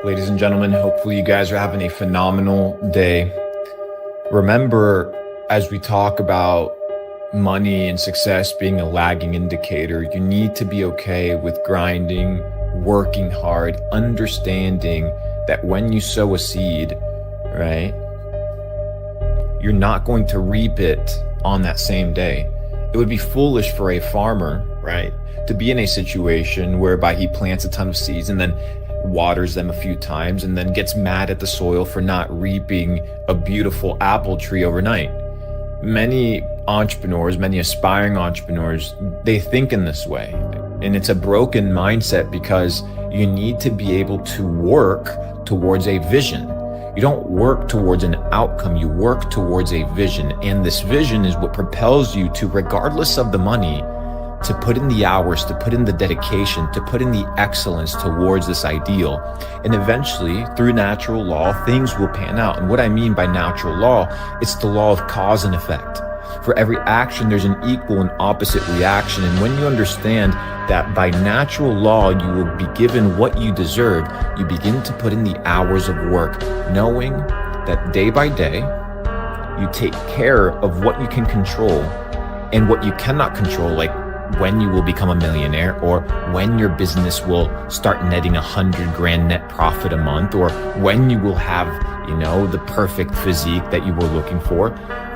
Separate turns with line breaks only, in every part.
Ladies and gentlemen, hopefully you guys are having a phenomenal day. Remember, as we talk about money and success being a lagging indicator, you need to be okay with grinding, working hard, understanding that when you sow a seed, right, you're not going to reap it on that same day. It would be foolish for a farmer, right, to be in a situation whereby he plants a ton of seeds and then waters them a few times and then gets mad at the soil for not reaping a beautiful apple tree overnight. Many entrepreneurs, many aspiring entrepreneurs, they think in this way. And it's a broken mindset because you need to be able to work towards a vision. You don't work towards an outcome, you work towards a vision. And this vision is what propels you to, regardless of the money, to put in the hours, to put in the dedication, to put in the excellence towards this ideal. And eventually, through natural law, things will pan out. And what I mean by natural law, it's the law of cause and effect. For every action, there's an equal and opposite reaction. And when you understand that by natural law, you will be given what you deserve, you begin to put in the hours of work, knowing that day by day, you take care of what you can control and what you cannot control, like when you will become a millionaire, or when your business will start netting $100,000 net profit a month, or when you will have, the perfect physique that you were looking for.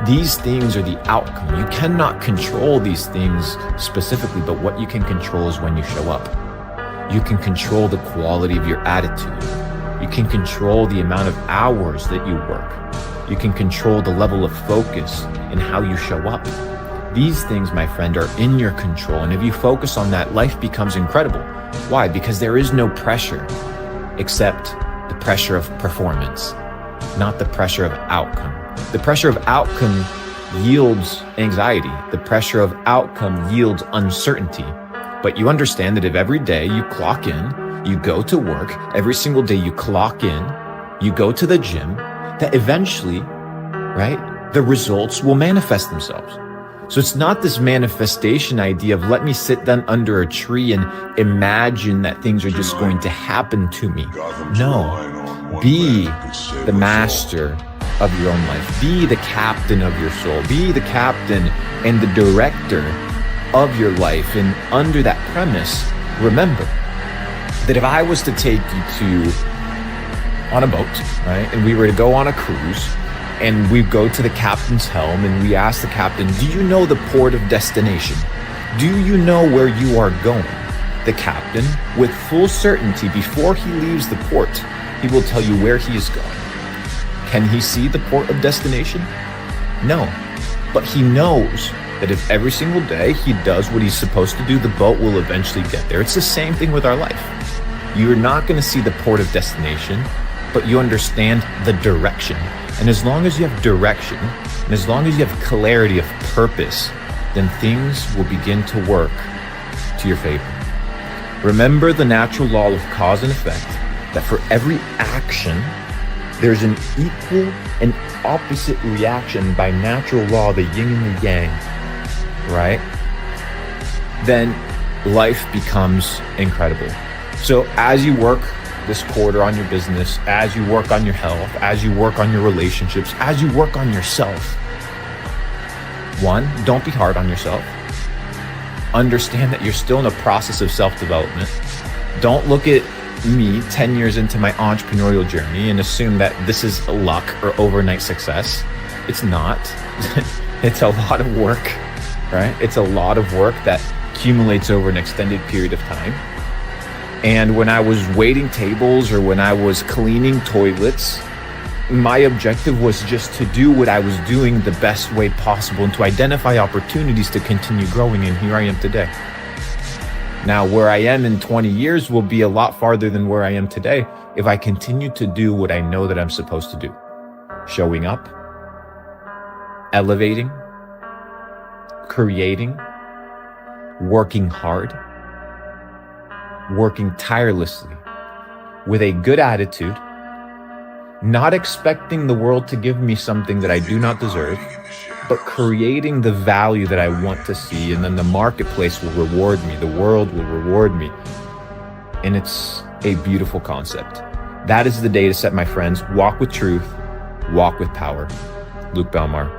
These things are the outcome. You cannot control these things specifically, but what you can control is when you show up. You can control the quality of your attitude. You can control the amount of hours that you work. You can control the level of focus and how you show up. These things, my friend, are in your control. And if you focus on that, life becomes incredible. Why? Because there is no pressure except the pressure of performance, not the pressure of outcome. The pressure of outcome yields anxiety. The pressure of outcome yields uncertainty. But you understand that if every day you clock in, you go to work, every single day you clock in, you go to the gym, that eventually, right, the results will manifest themselves. So it's not this manifestation idea of let me sit down under a tree and imagine that things are just going to happen to me. No, be the master of your own life. Be the captain of your soul. Be the captain and the director of your life. And under that premise, remember that if I was to take you on a boat, right, and we were to go on a cruise, and we go to the captain's helm and we ask the captain, do you know the port of destination? Do you know where you are going? The captain, with full certainty, before he leaves the port, he will tell you where he is going. Can he see the port of destination? No, but he knows that if every single day he does what he's supposed to do, the boat will eventually get there. It's the same thing with our life. You're not going to see the port of destination, but you understand the direction. And as long as you have direction, and as long as you have clarity of purpose, then things will begin to work to your favor. Remember the natural law of cause and effect, that for every action, there's an equal and opposite reaction by natural law, the yin and the yang, right? Then life becomes incredible. So as you work this quarter on your business, as you work on your health, as you work on your relationships, as you work on yourself, one, don't be hard on yourself. Understand that you're still in a process of self-development. Don't look at me 10 years into my entrepreneurial journey and assume that this is luck or overnight success. It's not. It's a lot of work, right? It's a lot of work that accumulates over an extended period of time. And when I was waiting tables or when I was cleaning toilets, my objective was just to do what I was doing the best way possible and to identify opportunities to continue growing. And here I am today. Now, where I am in 20 years will be a lot farther than where I am today if I continue to do what I know that I'm supposed to do. Showing up, elevating, creating, working hard, working tirelessly with a good attitude, not expecting the world to give me something that I do not deserve, but creating the value that I want to see. And then the marketplace will reward me. The world will reward me. And it's a beautiful concept. That is the day to set, my friends. Walk with truth, walk with power. Luke Belmar.